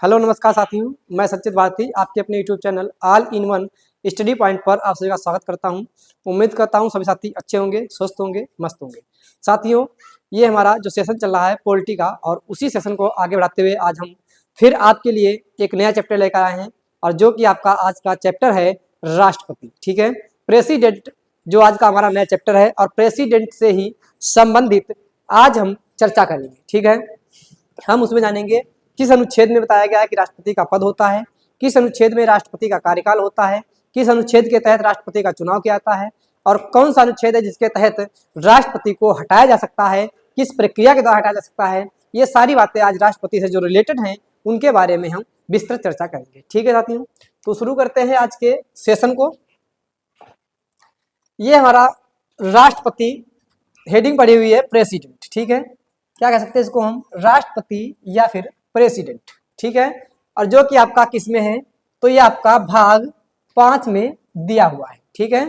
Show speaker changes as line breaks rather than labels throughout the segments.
Hello नमस्कार साथियों, मैं सचित भारती आपके अपने YouTube channel all in one study point पर आप सभी का स्वागत करता हूं। उम्मीद करता हूं सभी साथी अच्छे होंगे, स्वस्थ होंगे, मस्त होंगे। साथियों, ये हमारा जो सेशन चल रहा है पॉलिटी का, और उसी सेशन को आगे बढ़ाते हुए आज हम फिर आपके लिए एक नया चैप्टर लेकर आए हैं, और जो कि आपका आज का चैप्टर है राष्ट्रपति। ठीक है, प्रेसिडेंट जो आज का हमारा नया चैप्टर है, और प्रेसिडेंट से ही संबंधित आज हम चर्चा करेंगे। ठीक है, हम उसमें जानेंगे किस अनुच्छेद में बताया गया है कि राष्ट्रपति का पद होता है, किस अनुच्छेद में राष्ट्रपति का कार्यकाल होता है, किस अनुच्छेद के तहत राष्ट्रपति का चुनाव किया जाता है, और कौन सा अनुच्छेद है जिसके तहत राष्ट्रपति को हटाया जा सकता है, किस प्रक्रिया के द्वारा हटाया जा सकता है। ये सारी बातें आज राष्ट्रपति से जो रिलेटेड हैं उनके बारे में हम विस्तृत चर्चा करेंगे। ठीक है साथियों, तो शुरू करते हैं आज के सेशन को। ये हमारा राष्ट्रपति हेडिंग पड़ी हुई है प्रेसिडेंट। ठीक है, क्या कह सकते हैं इसको हम, राष्ट्रपति या फिर प्रेसिडेंट। ठीक है, और जो कि आपका किस में है, तो ये आपका भाग 5 में दिया हुआ है। ठीक है,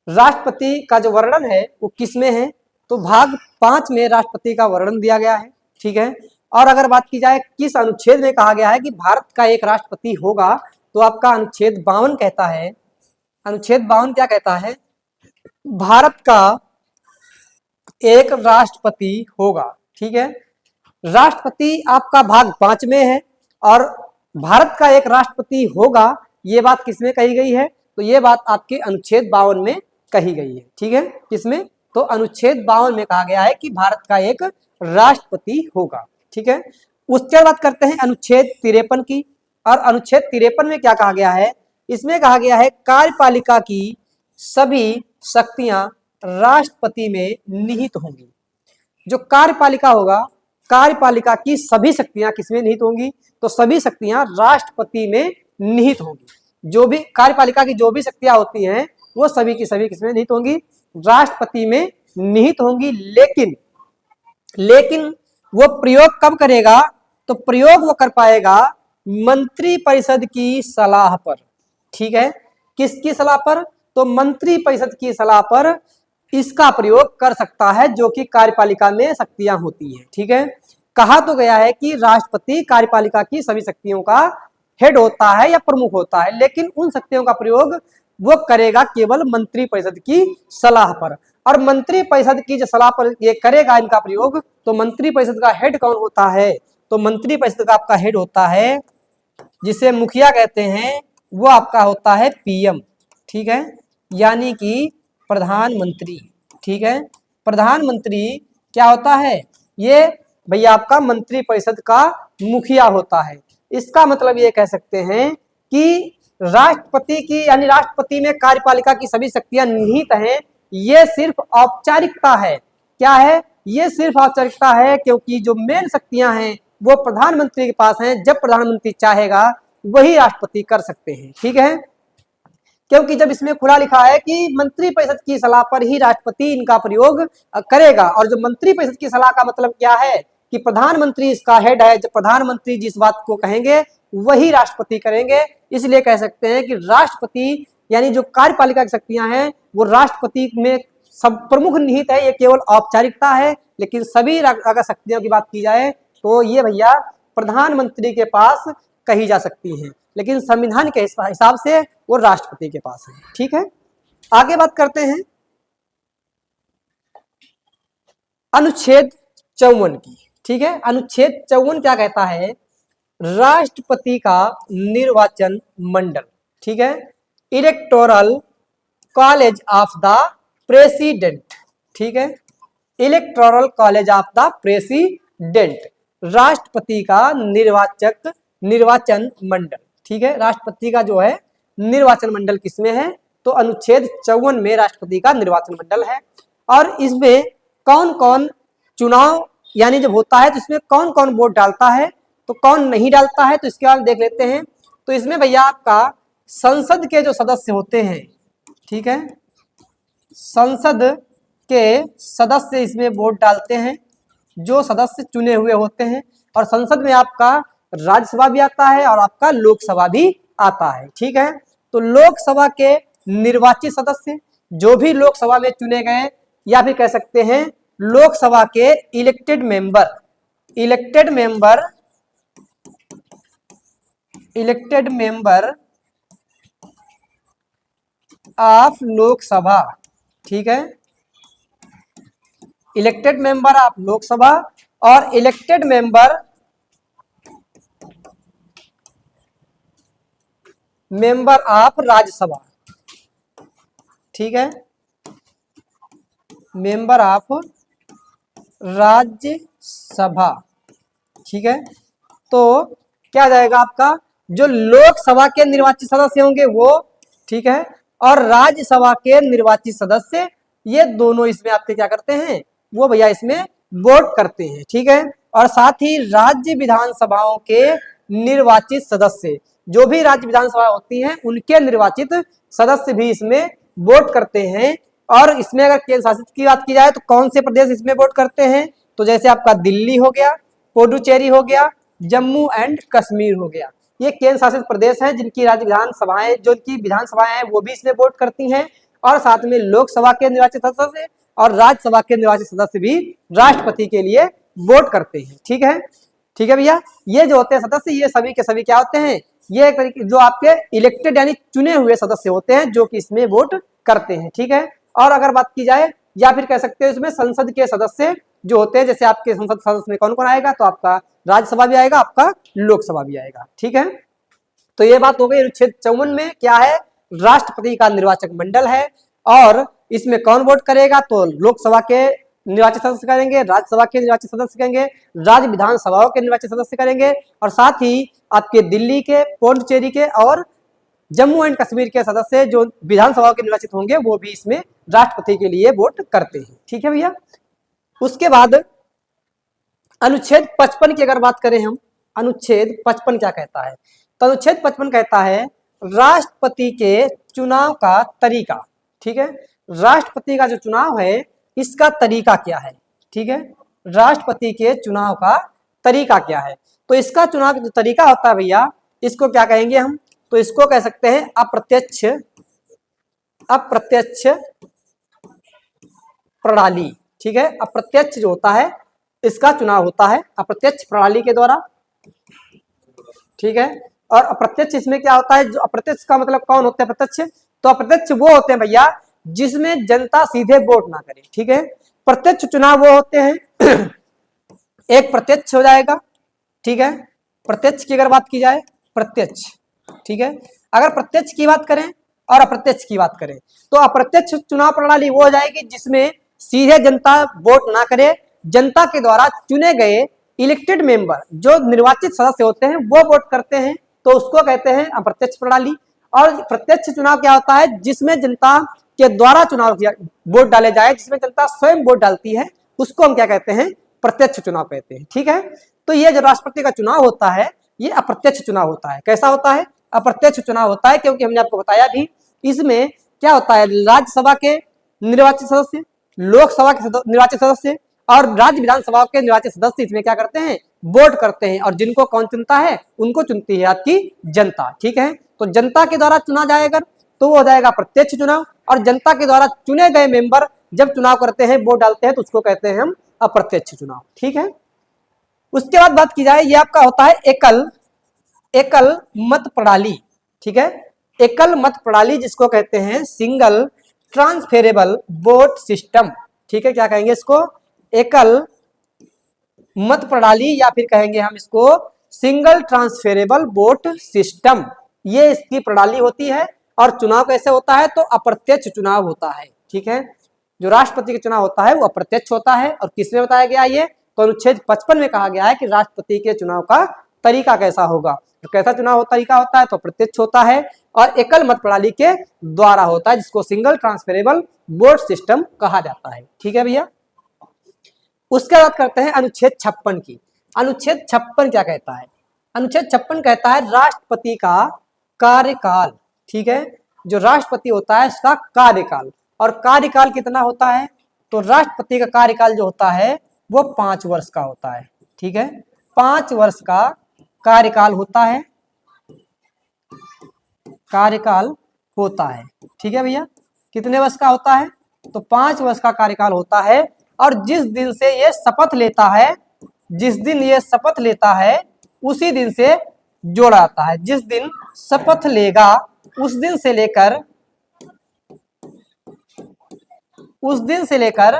राष्ट्रपति का जो वर्णन है वो किस में है, तो भाग 5 में राष्ट्रपति का वर्णन दिया गया है। ठीक है, और अगर बात की जाए किस अनुच्छेद में कहा गया है कि भारत का एक राष्ट्रपति होगा, तो आपका अनुच्छेद 52 कहता है। अनुच्छेद 52 क्या कहता है, भारत का एक राष्ट्रपति होगा। ठीक है, राष्ट्रपति आपका भाग 5 में है, और भारत का एक राष्ट्रपति होगा, ये बात किसमें कही गई है, तो ये बात आपके अनुच्छेद 52 में कही गई है। ठीक है, किसमें, तो अनुच्छेद 52 में कहा गया है कि भारत का एक राष्ट्रपति होगा। ठीक है, उसके बाद करते हैं अनुच्छेद 53 की, और अनुच्छेद 53 में क्या कहा गया है, इसमें कहा गया है कार्यपालिका की सभी शक्तियां राष्ट्रपति में निहित होंगी। जो कार्यपालिका होगा, कार्यपालिका की सभी शक्तियां किसमें निहित होंगी, तो सभी शक्तियां राष्ट्रपति में निहित होंगी। जो भी कार्यपालिका की जो भी शक्तियां होती हैं वो सभी की सभी किसमें निहित होंगी, राष्ट्रपति में निहित होंगी। लेकिन वो प्रयोग कब करेगा, तो प्रयोग वो कर पाएगा मंत्रिपरिषद की सलाह पर। ठीक है, किसकी सलाह पर, तो मंत्रिपरिषद की सलाह पर इसका प्रयोग कर सकता है, जो कि कार्यपालिका में शक्तियां होती हैं। ठीक है, कहा तो गया है कि राष्ट्रपति कार्यपालिका की सभी शक्तियों का हेड होता है या प्रमुख होता है, लेकिन उन शक्तियों का प्रयोग वो करेगा केवल मंत्रिपरिषद की सलाह पर। और मंत्रिपरिषद की जो सलाह पर ये करेगा इनका प्रयोग, तो मंत्रिपरिषद का हेड कौन होता है, तो मंत्रिपरिषद का आपका हेड होता है, जिसे मुखिया कहते हैं, वो आपका होता है पीएम। ठीक है, यानी कि प्रधानमंत्री। ठीक है, प्रधानमंत्री क्या होता है, ये भैया आपका मंत्रिपरिषद का मुखिया होता है। इसका मतलब ये कह सकते हैं कि राष्ट्रपति की यानी राष्ट्रपति में कार्यपालिका की सभी शक्तियां निहित हैं, ये सिर्फ औपचारिकता है। क्या है, ये सिर्फ औपचारिकता है, क्योंकि जो मेन शक्तियां हैं वो प्रधानमंत्री के पास हैं। जब प्रधानमंत्री चाहेगा वही राष्ट्रपति कर सकते हैं। ठीक है, क्योंकि जब इसमें खुला लिखा है कि मंत्रिपरिषद की सलाह पर ही राष्ट्रपति इनका प्रयोग करेगा, और जो मंत्रिपरिषद की सलाह का मतलब क्या है कि प्रधानमंत्री इसका हेड है, जब प्रधानमंत्री जिस बात को कहेंगे वही राष्ट्रपति करेंगे। इसलिए कह सकते हैं कि राष्ट्रपति यानी जो कार्यपालिका की शक्तियां हैं वो राष्ट्रपति में सब प्रमुख निहित है, ये केवल औपचारिकता है। लेकिन सभी अगर शक्तियों की बात की जाए तो ये भैया प्रधानमंत्री के पास कही जा सकती हैं, लेकिन संविधान के हिसाब से वो राष्ट्रपति के पास है। ठीक है, आगे बात करते हैं अनुच्छेद 54 की। ठीक है, अनुच्छेद 54 क्या कहता है, राष्ट्रपति का निर्वाचन मंडल। ठीक है, electoral college of the president. ठीक है, electoral college of the president, राष्ट्रपति का निर्वाचन मंडल। ठीक है, राष्ट्रपति का जो है निर्वाचन मंडल किसमें है, तो अनुच्छेद 54 में राष्ट्रपति का निर्वाचन मंडल है। और इसमें कौन कौन चुनाव यानी जब होता है तो इसमें कौन कौन वोट डालता है, तो कौन नहीं डालता है, तो इसके बाद देख लेते हैं। तो इसमें भैया आपका संसद के जो सदस्य होते हैं, ठीक है, संसद के सदस्य इसमें वोट डालते हैं, जो सदस्य चुने हुए होते हैं। और संसद में आपका राज्यसभा भी आता है और आपका लोकसभा भी आता है। ठीक है, तो लोकसभा के निर्वाचित सदस्य जो भी लोकसभा में चुने गए, या फिर कह सकते हैं लोकसभा के elected member elected member of Lok Sabha, ठीक है, इलेक्टेड मेंबर ऑफ लोकसभा और इलेक्टेड मेंबर ऑफ राज्यसभा, ठीक है, मेंबर ऑफ राज्यसभा, ठीक है। तो क्या आ जाएगा आपका, जो लोकसभा के निर्वाचित सदस्य होंगे वो, ठीक है, और राज्यसभा के निर्वाचित सदस्य, ये दोनों इसमें आपके क्या करते हैं, वो भैया इसमें वोट करते हैं, ठीक है। और साथ ही राज्य विधानसभाओं के निर्वाचित सदस्य, जो भी राज्य विधानसभा होती हैं उनके निर्वाचित सदस्य भी इसमें वोट करते हैं। और इसमें अगर केंद्र शासित की बात की जाए तो कौन से प्रदेश इसमें वोट करते हैं, तो जैसे आपका दिल्ली हो गया, पुडुचेरी हो गया, जम्मू एंड कश्मीर हो गया, ये केंद्र शासित प्रदेश हैं जिनकी राज्य विधानसभाएं, जो की विधानसभाएं हैं वो भी इसमें वोट करती हैं। और साथ में लोकसभा के निर्वाचित सदस्य और राज्यसभा के निर्वाचित सदस्य भी राष्ट्रपति के लिए वोट करते हैं, ठीक है, ठीक है भैया। ये जो होते हैं सदस्य, ये सभी के सभी क्या होते हैं, ये एक तरीके जो आपके इलेक्टेड यानी चुने हुए सदस्य होते हैं जो कि इसमें वोट करते हैं, ठीक है। और अगर बात की जाए, या फिर कह सकते हो इसमें संसद के सदस्य जो होते हैं, जैसे आपके संसद सदस्य में कौन कौन आएगा, तो आपका राज्यसभा भी आएगा, आपका लोकसभा भी आएगा, ठीक है। तो ये बात हो गई अनुच्छेद 54 में क्या है, राष्ट्रपति का निर्वाचक मंडल है। और इसमें कौन वोट करेगा, तो लोकसभा के निर्वाचित सदस्य करेंगे, राज्यसभा के निर्वाचित सदस्य करेंगे, राज्य विधानसभाओं के निर्वाचित सदस्य करेंगे, और साथ ही आपके दिल्ली के, पुडुचेरी के और जम्मू एंड कश्मीर के सदस्य जो विधानसभा के निर्वाचित होंगे वो भी इसमें राष्ट्रपति के लिए वोट करते हैं, ठीक है भैया। उसके बाद अनुच्छेद 55 की अगर बात करें हम, अनुच्छेद 55 क्या कहता है, तो अनुच्छेद 55 कहता है राष्ट्रपति के चुनाव का तरीका, ठीक है, राष्ट्रपति का जो चुनाव है इसका तरीका क्या है, ठीक है, राष्ट्रपति के चुनाव का तरीका क्या है। तो इसका चुनाव का जो तरीका होता है भैया, इसको क्या कहेंगे हम, तो इसको कह सकते हैं अप्रत्यक्ष प्रणाली, ठीक है। अप्रत्यक्ष जो होता है इसका चुनाव होता है अप्रत्यक्ष प्रणाली के द्वारा, ठीक है। और अप्रत्यक्ष इसमें क्या होता है, जो अप्रत्यक्ष का मतलब कौन होते हैं प्रत्यक्ष, तो अप्रत्यक्ष वो होते हैं भैया जिसमें जनता सीधे वोट ना करे, ठीक है। प्रत्यक्ष चुनाव वो होते हैं एक प्रत्यक्ष हो जाएगा, ठीक है, प्रत्यक्ष की अगर बात की जाए, प्रत्यक्ष, ठीक है। अगर प्रत्यक्ष की बात करें और अप्रत्यक्ष की बात करें, तो अप्रत्यक्ष चुनाव प्रणाली वो हो जाएगी जिसमें सीधे जनता वोट ना करे, जनता के द्वारा चुने गए इलेक्टेड मेंबर जो निर्वाचित सदस्य होते हैं वो वोट करते हैं, तो उसको कहते हैं अप्रत्यक्ष प्रणाली। और प्रत्यक्ष चुनाव क्या होता है, जिसमें जनता के द्वारा चुनाव किया वोट डाले जाए, जिसमें जनता स्वयं वोट डालती है, उसको हम क्या कहते हैं, प्रत्यक्ष चुनाव कहते हैं, ठीक है। तो ये जो राष्ट्रपति का चुनाव होता है ये अप्रत्यक्ष चुनाव होता है। कैसा होता है, अप्रत्यक्ष चुनाव होता है, क्योंकि हमने आपको बताया भी इसमें क्या होता है, राज्यसभा के निर्वाचित सदस्य, लोकसभा के निर्वाचित सदस्य और राज्य विधानसभा के निर्वाचित सदस्य इसमें क्या करते हैं, वोट करते हैं। और जिनको कौन चुनता है, उनको चुनती है आपकी जनता, ठीक है। तो जनता के द्वारा चुना जाएगा तो वो हो जाएगा प्रत्यक्ष चुनाव, और जनता के द्वारा चुने गए मेंबर जब चुनाव करते हैं, वोट डालते हैं, तो उसको कहते हैं हम अप्रत्यक्ष चुनाव, ठीक है। उसके बाद बात की जाए, ये आपका होता है एकल मत प्रणाली, ठीक है, एकल मत प्रणाली जिसको कहते हैं सिंगल ट्रांसफेरेबल वोट सिस्टम, ठीक है। क्या कहेंगे इसको, एकल मत प्रणाली, या फिर कहेंगे हम इसको सिंगल ट्रांसफेरेबल वोट सिस्टम, ये इसकी प्रणाली होती है। और चुनाव कैसे होता है, तो अप्रत्यक्ष चुनाव होता है, ठीक है। जो राष्ट्रपति का चुनाव होता है वो अप्रत्यक्ष होता है। और किसमें बताया गया ये, तो अनुच्छेद 55 में कहा गया है कि राष्ट्रपति के चुनाव का तरीका कैसा होगा, तो कैसा चुनाव तरीका होता है, तो प्रत्यक्ष होता है और एकल मत प्रणाली के द्वारा होता है, जिसको सिंगल ट्रांसफरेबल वोट सिस्टम कहा जाता है, ठीक है भैया। उसके बाद करते हैं अनुच्छेद 56 की। अनुच्छेद 56 क्या कहता है, अनुच्छेद 56 कहता है राष्ट्रपति का कार्यकाल, ठीक है। जो राष्ट्रपति होता है इसका कार्यकाल, और कार्यकाल कितना होता है, तो राष्ट्रपति का कार्यकाल जो होता है वो 5 वर्ष का होता है, ठीक है। 5 वर्ष का कार्यकाल होता है, कार्यकाल होता है, ठीक है भैया। कितने वर्ष का होता है, तो 5 वर्ष का कार्यकाल होता है। और जिस दिन से ये शपथ लेता है, जिस दिन ये शपथ लेता है उसी दिन से जोड़ा जाता है। जिस दिन शपथ लेगा उस दिन से लेकर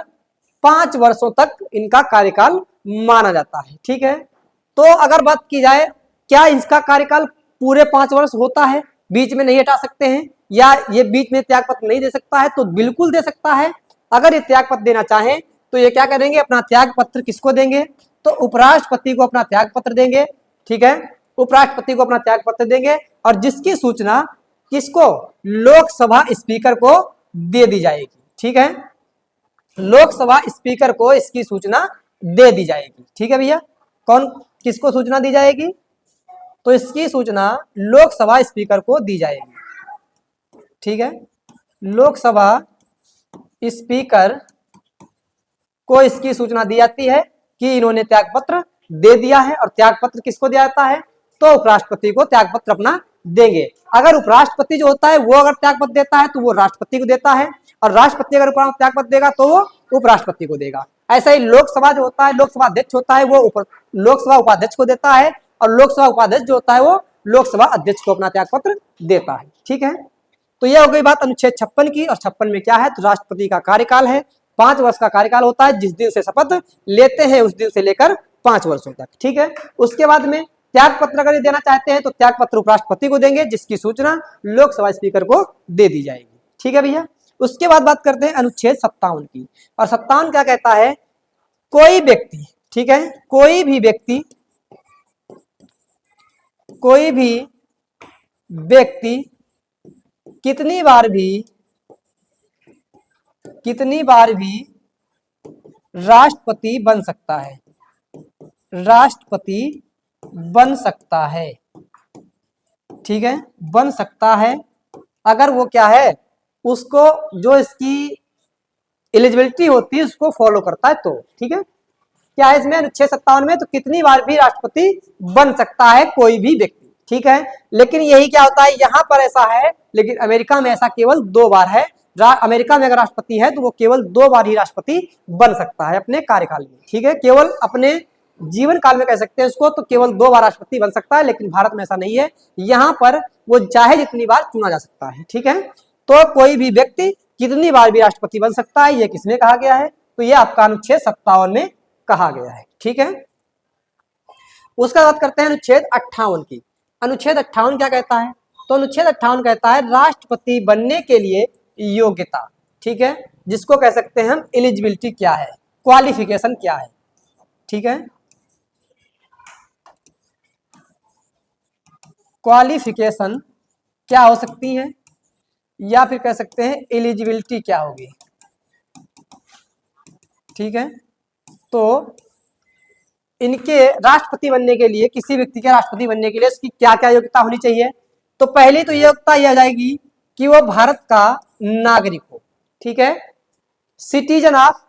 5 वर्षों तक इनका कार्यकाल माना जाता है। ठीक है, तो अगर बात की जाए क्या इसका कार्यकाल पूरे 5 वर्ष होता है, बीच में नहीं हटा सकते हैं, या ये बीच में त्यागपत्र नहीं दे सकता है, तो बिल्कुल दे सकता है। अगर ये त्यागपत्र देना चाहे तो ये क्या करेंगे, अपना त्यागपत्र किसको देंगे, तो उपराष्ट्रपति को अपना त्यागपत्र देंगे। ठीक है, उपराष्ट्रपति को अपना त्यागपत्र देंगे और जिसकी सूचना किसको, लोकसभा स्पीकर को दे दी जाएगी। ठीक है, लोकसभा स्पीकर को इसकी सूचना दे दी जाएगी। ठीक है भैया, कौन किसको सूचना दी जाएगी, तो इसकी सूचना लोकसभा स्पीकर को दी जाएगी। ठीक है, लोकसभा स्पीकर को इसकी सूचना दी जाती है कि इन्होंने त्यागपत्र दे दिया है, और त्यागपत्र किसको दिया जाता है, तो उपराष्ट्रपति को त्यागपत्र अपना देंगे। अगर उपराष्ट्रपति जो होता है वो अगर त्यागपत्र देता है तो वो राष्ट्रपति को देता है, और राष्ट्रपति अगर त्यागपत्र देगा तो वो उपराष्ट्रपति को देगा। ऐसा ही लोकसभा जो होता है, लोकसभा अध्यक्ष होता है वो लोकसभा उपाध्यक्ष को देता है, और लोकसभा उपाध्यक्ष जो होता है वो लोकसभा अध्यक्ष को अपना त्यागपत्र देता है। ठीक है, तो यह हो गई बात अनुच्छेद 56 की। और 56 में क्या है, तो राष्ट्रपति का कार्यकाल है, 5 वर्ष का कार्यकाल होता है, जिस दिन से शपथ लेते हैं उस दिन से लेकर 5 वर्षों तक। ठीक है, उसके बाद में त्यागपत्र अगर देना चाहते हैं तो त्यागपत्र उपराष्ट्रपति को देंगे, जिसकी सूचना लोकसभा स्पीकर को दे दी जाएगी। ठीक है भैया, उसके बाद बात करते हैं अनुच्छेद 57 की। और 57 क्या कहता है, कोई व्यक्ति, ठीक है, कोई भी व्यक्ति कितनी बार भी राष्ट्रपति बन सकता है, ठीक है, बन सकता है। अगर वो क्या है, उसको जो इसकी एलिजिबिलिटी होती है उसको फॉलो करता है तो। ठीक है, क्या है इसमें अनुच्छेद 57 में, तो कितनी बार भी राष्ट्रपति बन सकता है कोई भी व्यक्ति। ठीक है, लेकिन यही क्या होता है, यहां पर ऐसा है, लेकिन अमेरिका में ऐसा केवल 2 बार है। अमेरिका में अगर राष्ट्रपति है तो वो केवल 2 बार ही राष्ट्रपति बन सकता है अपने कार्यकाल में। ठीक है, केवल अपने जीवन काल में कह सकते हैं उसको, तो केवल 2 बार राष्ट्रपति बन सकता है, लेकिन भारत में ऐसा नहीं है, यहाँ पर वो चाहे जितनी बार चुना जा सकता है। ठीक है, तो कोई भी व्यक्ति कितनी बार भी राष्ट्रपति बन सकता है, ये किसमें कहा गया है, तो ये आपका अनुच्छेद 57 में कहा गया है। ठीक है, उसका बात करते हैं अनुच्छेद 58 की। अनुच्छेद 58 क्या कहता है, तो अनुच्छेद 58 कहता है राष्ट्रपति बनने के लिए योग्यता। ठीक है, जिसको कह सकते हैं हम एलिजिबिलिटी क्या है, क्वालिफिकेशन क्या है। ठीक है, क्वालिफिकेशन क्या हो सकती है, या फिर कह सकते हैं एलिजिबिलिटी क्या होगी। ठीक है, तो इनके राष्ट्रपति बनने के लिए, किसी व्यक्ति के राष्ट्रपति बनने के लिए उसकी क्या क्या योग्यता होनी चाहिए, तो पहली तो योग्यता यह आ जाएगी कि वो भारत का नागरिक हो। ठीक है, सिटीजन ऑफ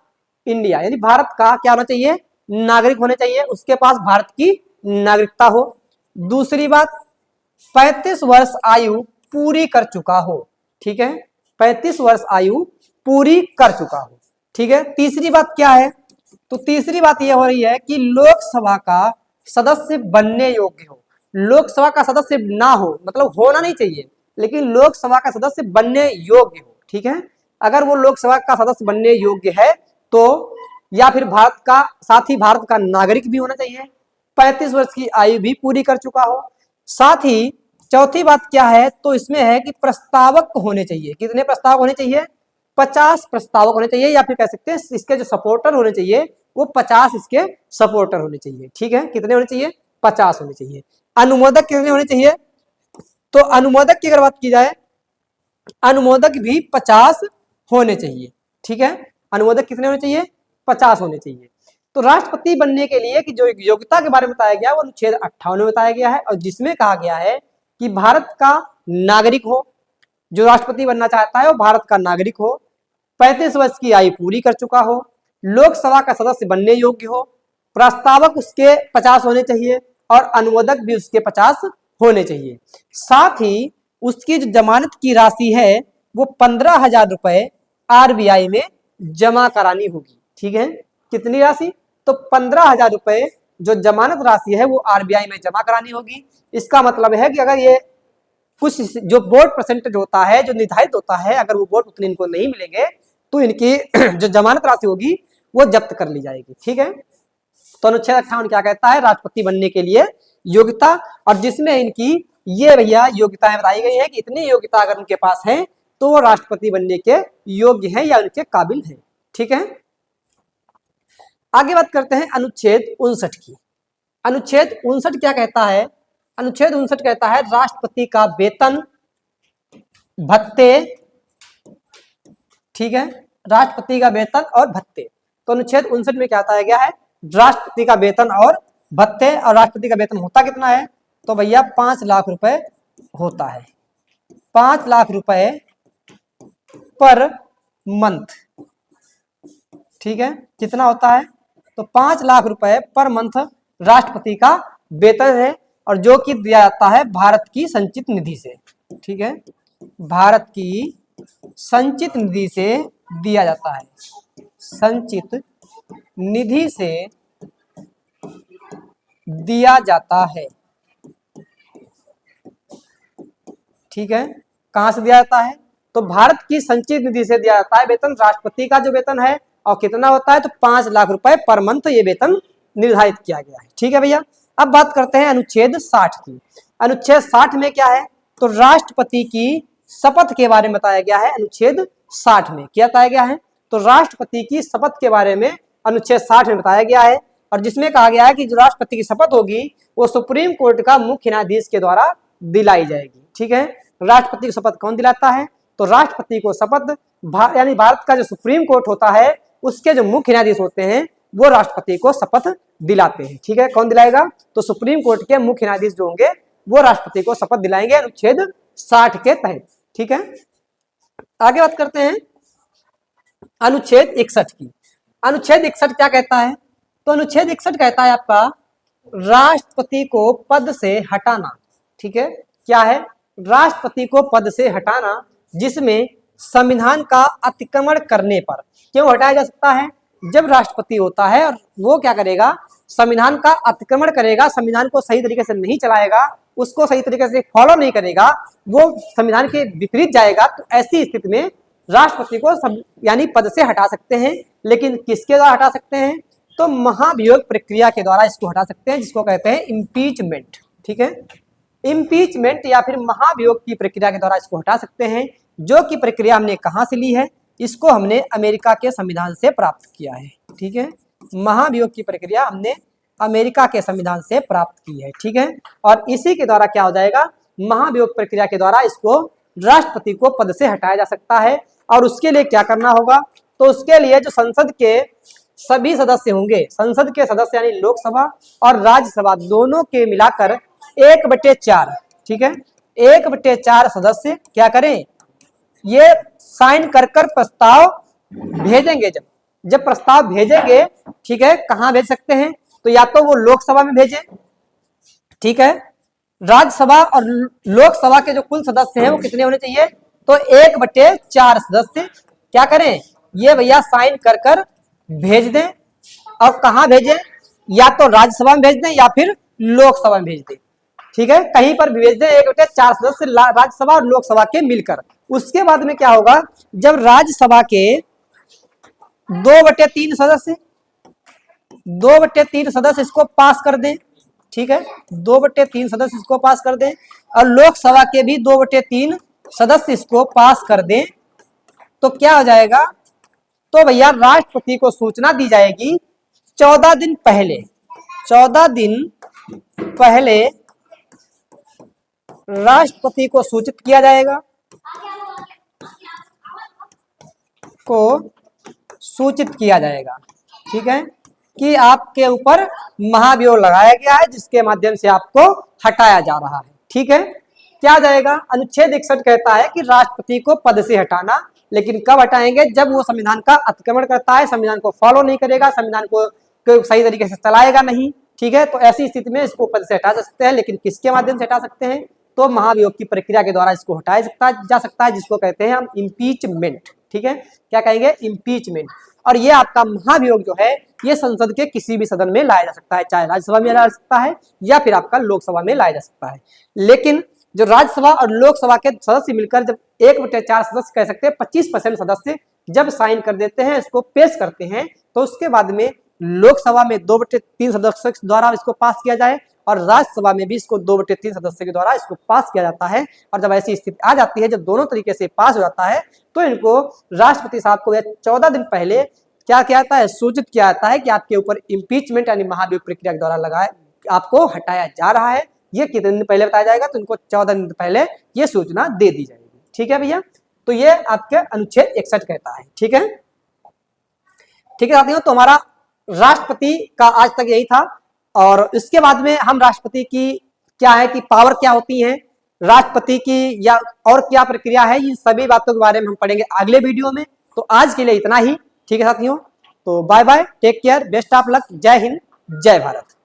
इंडिया, यानी भारत का क्या होना चाहिए, नागरिक होने चाहिए, उसके पास भारत की नागरिकता हो। दूसरी बात, 35 वर्ष आयु पूरी कर चुका हो। ठीक है, 35 वर्ष आयु पूरी कर चुका हो। ठीक है, तीसरी बात क्या है, तो तीसरी बात यह हो रही है कि लोकसभा का सदस्य बनने योग्य हो। लोकसभा का सदस्य ना हो मतलब होना नहीं चाहिए, लेकिन लोकसभा का सदस्य बनने योग्य हो। ठीक है, अगर वो लोकसभा का सदस्य बनने योग्य है तो, या फिर भारत का, साथ ही भारत का नागरिक भी होना चाहिए, 35 वर्ष की आयु भी पूरी कर चुका हो। साथ ही चौथी बात क्या है, तो इसमें है कि प्रस्तावक होने चाहिए। कितने प्रस्तावक होने चाहिए, 50 प्रस्तावक होने चाहिए, या फिर कह सकते हैं इसके जो सपोर्टर होने चाहिए वो 50 इसके सपोर्टर होने चाहिए। ठीक है, कितने होने चाहिए, 50 होने चाहिए। अनुमोदक कितने होने चाहिए, तो अनुमोदक की अगर बात की जाए, अनुमोदक भी 50 होने चाहिए। ठीक है, अनुमोदक कितने होने चाहिए, 50 होने चाहिए। तो राष्ट्रपति बनने के लिए कि जो योग्यता के बारे में बताया गया वो अनुच्छेद 58 में बताया गया है, और जिसमें कहा गया है कि भारत का नागरिक हो, जो राष्ट्रपति बनना चाहता है वो भारत का नागरिक हो, 35 वर्ष की आयु पूरी कर चुका हो, लोकसभा का सदस्य बनने योग्य हो, प्रस्तावक उसके 50 होने चाहिए, और अनुमोदक भी उसके 50 होने चाहिए। साथ ही उसकी जो जमानत की राशि है वो 15,000 रुपए RBI में जमा करानी होगी। ठीक है, कितनी राशि, तो 15,000 रुपए जो जमानत राशि है वो आरबीआई में जमा करानी होगी। इसका मतलब है कि अगर ये कुछ जो बोर्ड परसेंटेज होता है, जो निर्धारित होता है, अगर वो बोर्ड उतने इनको नहीं मिलेंगे तो इनकी जो जमानत राशि होगी वो जब्त कर ली जाएगी। ठीक है, तो अनुच्छेद 58 क्या कहता है, राष्ट्रपति बनने के लिए योग्यता, और जिसमें इनकी ये भैया योग्यताएं बताई गई है कि इतनी योग्यता अगर उनके पास है तो वो राष्ट्रपति बनने के योग्य हैं या उनके काबिल हैं। ठीक है, आगे बात करते हैं अनुच्छेद 59 की। अनुच्छेद 59 क्या कहता है, अनुच्छेद 59 कहता है राष्ट्रपति का वेतन, भत्ते, ठीक है, राष्ट्रपति का वेतन और भत्ते। तो अनुच्छेद 59 में क्या बताया गया है, राष्ट्रपति का वेतन और भत्ते, और राष्ट्रपति का वेतन होता कितना है, तो भैया 5 लाख रुपए होता है, 5 लाख रुपए पर मंथ। ठीक है, कितना होता है, तो 5 लाख रुपए पर मंथ राष्ट्रपति का वेतन है, और जो कि दिया जाता है भारत की संचित निधि से। ठीक है, भारत की संचित निधि से दिया जाता है, संचित निधि से दिया जाता है। ठीक है, कहां से दिया जाता है, तो भारत की संचित निधि से दिया जाता है वेतन। राष्ट्रपति का जो वेतन है और कितना होता है, तो 5 लाख रुपए पर मंथ ये वेतन निर्धारित किया गया है। ठीक है भैया, अब बात करते हैं अनुच्छेद 60 की। अनुच्छेद 60 में क्या है, तो राष्ट्रपति की शपथ के बारे में बताया गया है। अनुच्छेद 60 में क्या बताया गया है, तो राष्ट्रपति की शपथ के बारे में अनुच्छेद 60 में बताया गया है, और जिसमें कहा गया है कि जो राष्ट्रपति की शपथ होगी वो सुप्रीम कोर्ट का मुख्य न्यायाधीश के द्वारा दिलाई जाएगी। ठीक है, राष्ट्रपति की शपथ कौन दिलाता है, तो राष्ट्रपति को शपथ यानी भारत का जो सुप्रीम कोर्ट होता है उसके जो मुख्य न्यायाधीश होते हैं वो राष्ट्रपति को शपथ दिलाते हैं। ठीक है, कौन दिलाएगा, तो सुप्रीम कोर्ट के मुख्य न्यायाधीश जो होंगे वो राष्ट्रपति को शपथ दिलाएंगे अनुच्छेद 60 के तहत। ठीक है, आगे बात करते हैं अनुच्छेद 61 की। अनुच्छेद 61 क्या कहता है, तो अनुच्छेद 61 कहता है आपका राष्ट्रपति को पद से हटाना। ठीक है, क्या है, राष्ट्रपति को पद से हटाना, जिसमें संविधान का अतिक्रमण करने पर। क्यों हटाया जा सकता है, जब राष्ट्रपति होता है और वो क्या करेगा, संविधान का अतिक्रमण करेगा, संविधान को सही तरीके से नहीं चलाएगा, उसको सही तरीके से फॉलो नहीं करेगा, वो संविधान के विपरीत जाएगा, तो ऐसी स्थिति में राष्ट्रपति को यानी पद से हटा सकते हैं। लेकिन किसके द्वारा हटा सकते हैं, तो महाभियोग प्रक्रिया के द्वारा इसको हटा सकते हैं, जिसको कहते हैं इम्पीचमेंट। ठीक है, इम्पीचमेंट या फिर महाभियोग की प्रक्रिया के द्वारा इसको हटा सकते हैं, जो कि प्रक्रिया हमने कहां से ली है, इसको हमने अमेरिका के संविधान से प्राप्त किया है। ठीक है, महाभियोग की प्रक्रिया हमने अमेरिका के संविधान से प्राप्त की है। ठीक है, और इसी के द्वारा क्या हो जाएगा, महाभियोग प्रक्रिया के द्वारा इसको राष्ट्रपति को पद से हटाया जा सकता है। और उसके लिए क्या करना होगा, तो उसके लिए जो संसद के सभी सदस्य होंगे, संसद के सदस्य यानी लोकसभा और राज्यसभा दोनों के मिलाकर 1/4, ठीक है, 1/4 सदस्य क्या करें, ये साइन कर प्रस्ताव भेजेंगे। जब प्रस्ताव भेजेंगे, ठीक है, कहां भेज सकते हैं, तो या तो वो लोकसभा में भेजें, ठीक है, राज्यसभा और लोकसभा के जो कुल सदस्य हैं वो कितने होने चाहिए, तो 1/4 सदस्य क्या करें, ये भैया साइन कर भेज दें। और कहां भेजें, या तो राज्यसभा में भेज दें या फिर लोकसभा में भेज दें। ठीक है, कहीं पर भी भेज दें, 1/4 सदस्य राज्यसभा और लोकसभा के मिलकर। उसके बाद में क्या होगा, जब राज्यसभा के 2/3 सदस्य 2/3 सदस्य इसको पास कर दें, ठीक है, 2/3 सदस्य इसको पास कर दें, और लोकसभा के भी 2/3 सदस्य इसको पास कर दें, तो क्या हो जाएगा, तो भैया राष्ट्रपति को सूचना दी जाएगी 14 दिन पहले। 14 दिन पहले राष्ट्रपति को सूचित किया जाएगा, ठीक है, कि आपके ऊपर महाभियोग लगाया गया है, जिसके माध्यम से आपको हटाया जा रहा है। ठीक है, क्या जाएगा, अनुच्छेद 61 कहता है कि राष्ट्रपति को पद से हटाना, लेकिन कब हटाएंगे, जब वो संविधान का अतिक्रमण करता है, संविधान को फॉलो नहीं करेगा, संविधान को सही तरीके से चलाएगा नहीं। ठीक है, तो ऐसी स्थिति में इसको पद से हटा सकते हैं, लेकिन किसके माध्यम से हटा सकते हैं, तो महाभियोग की प्रक्रिया के द्वारा इसको हटाया जा सकता है, जिसको कहते हैं हम इम्पीचमेंट। ठीक है, क्या कहेंगे, इम्पीचमेंट। और ये आपका महाभियोग जो है ये संसद के किसी भी सदन में लाया जा सकता है, चाहे राज्यसभा में लाया जा सकता है या फिर आपका लोकसभा में लाया जा सकता है। लेकिन जो राज्यसभा और लोकसभा के सदस्य मिलकर जब 1/4 सदस्य कह सकते हैं 25% सदस्य जब साइन कर देते हैं, इसको पेश करते हैं, तो उसके बाद में लोकसभा में 2/3 सदस्य द्वारा इसको पास किया जाए और राज्यसभा में भी इसको 2/3 सदस्य के द्वारा इसको पास किया जाता है। और जब ऐसी स्थिति आ जाती है, जब दोनों तरीके से पास हो जाता है, तो इनको राष्ट्रपति साहब को 14 दिन पहले क्या किया जाता है, सूचित किया जाता है कि आपके ऊपर इम्पीचमेंट यानी महाभियोग प्रक्रिया के द्वारा लगाए आपको हटाया जा रहा है। ये कितने दिन पहले बताया जाएगा, तो इनको 14 दिन पहले ये सूचना दे दी जाएगी। ठीक है भैया, तो ये आपके अनुच्छेद 61 कहता है। ठीक है, ठीक है साथियों, तो हमारा राष्ट्रपति का आज तक यही था। और इसके बाद में हम राष्ट्रपति की क्या है कि पावर क्या होती है, राष्ट्रपति की या और क्या प्रक्रिया है, इन सभी बातों के बारे में हम पढ़ेंगे अगले वीडियो में। तो आज के लिए इतना ही। ठीक है साथियों, तो bye bye, take care, best of luck, जय हिंद, जय भारत।